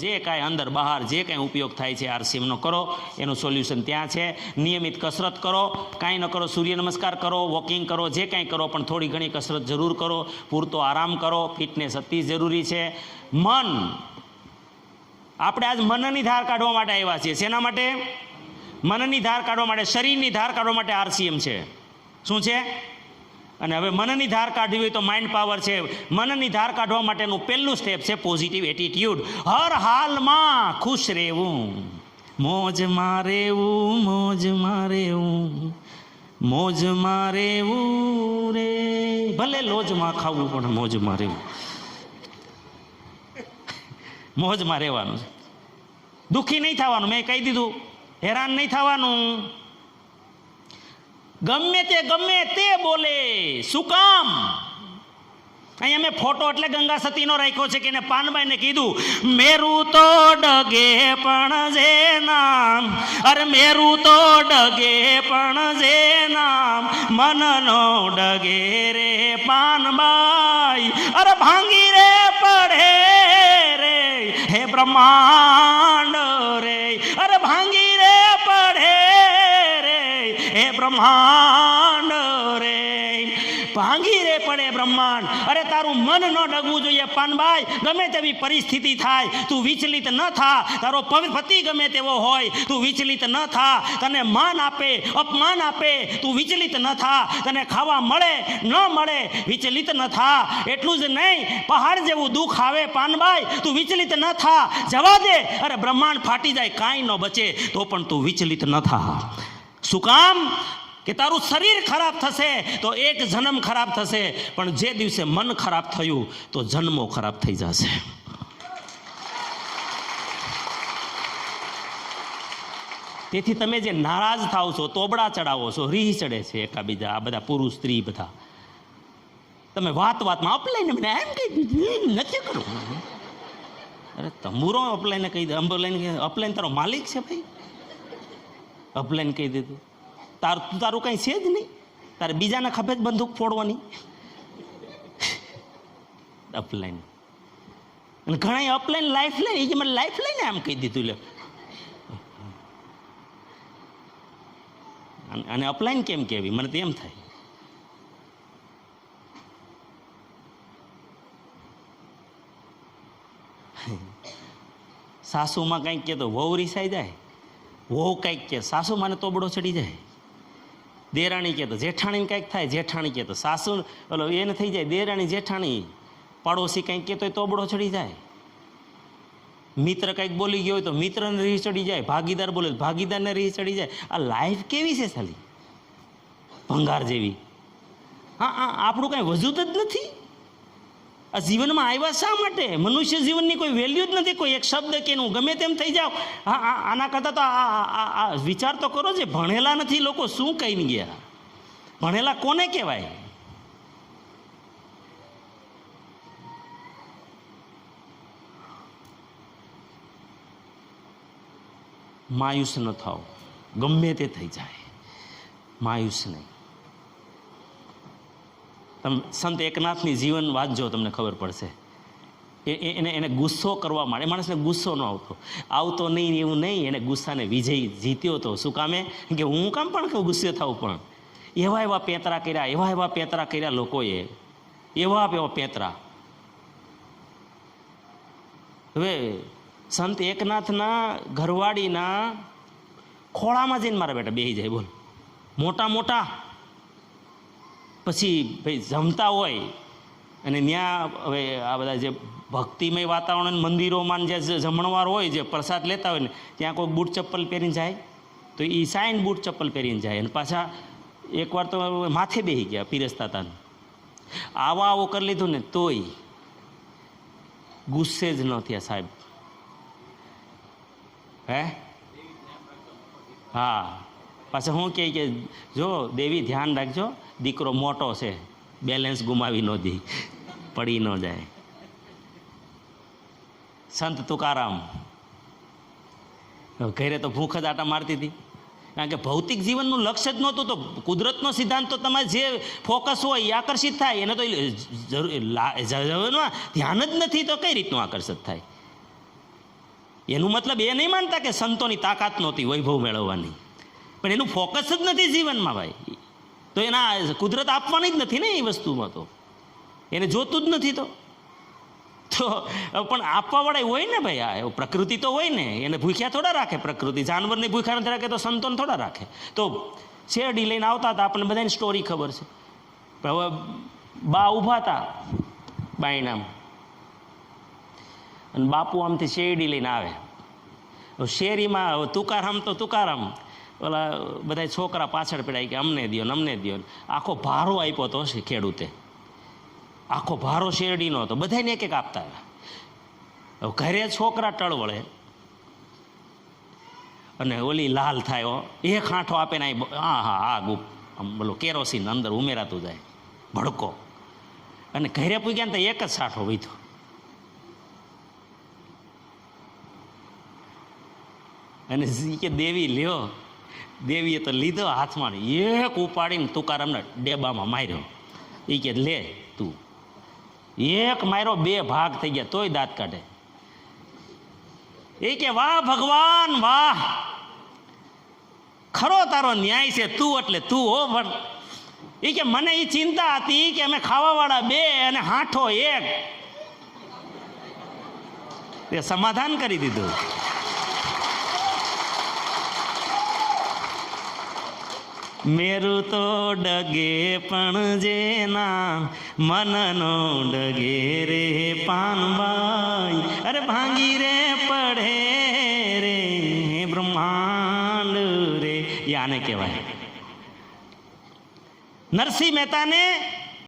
જે કાંઈ અંદર બહાર જે કાંઈ ઉપયોગ થાય છે આરસીએમનો કરો, એનું સોલ્યુશન ત્યાં છે. નિયમિત કસરત કરો, કાંઈ ન કરો, સૂર્ય નમસ્કાર કરો, વોકિંગ કરો, જે કાંઈ કરો, પણ થોડી ઘણી કસરત જરૂર કરો, પૂરતો આરામ કરો. ફિટનેસ અતિ જરૂરી છે. મન, આપણે આજ મનની ધાર કાઢવા માટે આવ્યા છીએ. શેના માટે? મનની ધાર કાઢવા માટે, શરીરની ધાર કાઢવા માટે આરસીએમ છે. શું છે? અને હવે મનની ધાર કાઢવી હોય તો માઇન્ડ પાવર છે. મનની ધાર કાઢવા માટેનું પહેલું સ્ટેપ છે પોઝિટિવ એટીટ્યુડ. હર હાલમાં ખુશ રહેવું, મોજમાં રહેવું, મોજમાં રહેવું, મોજમાં રહેવું રે. ભલે લોજમાં ખાવું પણ મોજમાં રહેવું. મોજમાં રહેવાનું છે. દુઃખી નહીં થવાનું, મેં કહી દીધું. હેરાન નહીં થવાનું. ગમે તે બોલે, શું કામ? અહીંયા મેં ફોટો એટલે ગંગા સતીનો રાખ્યો છે કે એને પાનબાઈને કીધું, મેરું તો ડગે પણ જે નામ, અરે મેરું તો ડગે પણ જે નામ, મનનો ડગે રે પાનબાઈ, અરે ભાંગી રે પડે રે હે બ્રહ્માંડ રે, અરે ભાંગી રે પડે રે હે બ્રહ્માંડ રે, ભાંગી રે પડે બ્રહ્માંડ. અરે તારું મન ન ડગવું જોઈએ પાનભાઈ. ગમે તેવી પરિસ્થિતિ થાય, તું વિચલિત ન થા. તારો પતિ ગમે તેવો હોય, તું વિચલિત ન થા. તને માન આપે, અપમાન આપે, તું વિચલિત ન થા. તને ખાવા મળે ન મળે, વિચલિત ન થા. એટલું જ નહીં, પહાડ જેવું દુઃખ આવે પાનભાઈ, તું વિચલિત ન થા. જવા દે. અરે બ્રહ્માંડ ફાટી જાય, કાંઈ ન બચે તો પણ તું વિચલિત ન થા. શું કામ? કે તારું શરીર ખરાબ થશે તો એક જન્મ ખરાબ થશે, પણ જે દિવસે મન ખરાબ થયું તો જન્મો ખરાબ થઈ જશે. તેથી તમે જે નારાજ થાવ છો, તોબડા ચડાવો છો, રીહ ચડે છે એકાબીજા, આ બધા પુરુષ સ્ત્રી બધા, તમે વાતમાં અપલાઈને મને એમ કહી દીધું નથી કરવું. અરે તંબુરો અપલાઈને કહી દે, અપલાઈન તારો માલિક છે ભાઈ. અપલાઈન કહી દીધું. તારું કંઈ છે જ નહીં. તારે બીજાના ખભે જ બંદૂક ફોડવાની. અપલાઈન. અને ઘણા અપલાઈન લાઈફ લાઈન, એ મને લાઈફ લાઈને આમ કહી દીધું લે. અને અપલાઈન કેમ કહેવી મને તો એમ થાય. સાસુમાં કંઈક કે તો વહુ રીસાઈ જાય, વહુ કંઈક કે સાસુમાને તોબડો ચડી જાય. દેરાણી કહે તો જેઠાણીને કંઈક થાય, જેઠાણી કહે તો સાસુ ઓલો એને થઈ જાય. દેરાણી જેઠાણી, પડોશી કંઈક કહેતો હોય તોબડો ચડી જાય. મિત્ર કંઈક બોલી ગયો હોય તો મિત્રને રીહ ચડી જાય, ભાગીદાર બોલે ભાગીદારને રીહ ચડી જાય. આ લાઈફ કેવી છે સાલી? ભંગાર જેવી. હા આપણું કાંઈ વજૂદ જ નથી. આ જીવનમાં આવ્યા શા માટે? મનુષ્ય જીવનની કોઈ વેલ્યુ જ નથી. કોઈ એક શબ્દ કે હું ગમે તેમ થઈ જાઓ. હા આના કરતાં તો આ વિચાર તો કરો, જે ભણેલા નથી લોકો શું કહીને ગયા. ભણેલા કોને કહેવાય? માયુસ ન થાવ, ગમે તે થઈ જાય, માયુસ નહીં. તમે સંત એકનાથની જીવન વાંચજો, તમને ખબર પડશે. એને ગુસ્સો કરવા માટે, માણસને ગુસ્સો ન આવતો નહીં એવું નહીં. એને ગુસ્સાને વિજય જીત્યો હતો. શું કામે? કે હું કામ પણ ગુસ્સે થાવું, પણ એવા પેતરા કર્યા, એવા પેતરા કર્યા લોકોએ, એવા પેતરા. હવે સંત એકનાથના ઘરવાળીના ખોળામાં જઈને મારા બેટા બેસી જાય. બોલ, મોટા પછી ભાઈ જમતા હોય અને ત્યાં હવે આ બધા જે ભક્તિમય વાતાવરણ મંદિરોમાં જે જમણવાર હોય, જે પ્રસાદ લેતા હોય ને, ત્યાં કોઈ બૂટ ચપ્પલ પહેરીને જાય તો એ સાઈન બૂટ ચપ્પલ પહેરીને જાય. અને પાછા એકવાર તો માથે બેસી ગયા પીરસતા હતા. આવું કરી લીધું ને તોય ગુસ્સે જ ન થયા સાહેબ. હે હા, પાછા શું કહે કે જો દેવી ધ્યાન રાખજો, દીકરો મોટો છે, બેલેન્સ ગુમાવી ન દે, પડી ન જાય. સંત તુકારામ ઘરે તો ભૂખ જ આટા મારતી હતી, કારણ કે ભૌતિક જીવનનું લક્ષ્ય જ નહોતું. તો કુદરતનો સિદ્ધાંત તો તમારે જે ફોકસ હોય એ આકર્ષિત થાય, એને તો ધ્યાન જ નથી તો કઈ રીતનું આકર્ષિત થાય? એનું મતલબ એ નહીં માનતા કે સંતોની તાકાત નહોતી વૈભવ મેળવવાની, પણ એનું ફોકસ જ નથી જીવનમાં ભાઈ, તો એના કુદરત આપવાની જ નથી ને એ વસ્તુમાં, તો એને જોતું જ નથી. તો પણ આપવાવાળા હોય ને ભાઈ, આ પ્રકૃતિ તો હોય ને, એને ભૂખ્યા થોડા રાખે પ્રકૃતિ, જાનવરની ભૂખ્યા નથી રાખે તો સંતોને થોડા રાખે. તો શેરડી લઈને આવતા હતા, આપણને બધાની સ્ટોરી ખબર છે. હવે બા ઊભા હતા બાયણામાં, અને બાપુ આમથી શેરડી લઈને આવે. શેરીમાં તુકારામ તો તુકારામ, ઓલા બધા છોકરા પાછળ પડાય કે અમને દો ને અમને દો. આખો ભારો આપ્યો તો હશે ખેડૂતે, આખો ભારો શેરડીનો હતો, બધાને એક એક આપતા. હવે ઘરે છોકરા ટળવળે અને ઓલી લાલ થાય, એક આંઠો આપે ને હા હા આગ આમ બોલો કેરોસીન અંદર ઉમેરાતું જાય ભડકો, અને ઘરે પૂગ્યા ને તો એક જ સાઠો વીધો. અને કે દેવી લ્યો, દેવીએ તો લીધો હાથમાં, એક ઉપાડીને તુકારામને ડેબામાં માર્યો. એ કે લે તું, એક માર્યો 2 ભાગ થઈ ગયા તોય દાંત કાઢે. એ કે વાહ ભગવાન વાહ, ખરો તારો ન્યાય છે, તું એટલે તું હો. પણ એ કે મને એ ચિંતા હતી કે અમે ખાવાવાળા 2 અને હાંઠો 1, એ સમાધાન કરી દીધું. મેરું તો ડગે પણ જેના મનનો ડગે રે પાનબાઈ, અરે ભાંગી રે પડે રે બ્રહ્માંડ રે. એ આને કહેવાય. નરસિંહ મહેતાને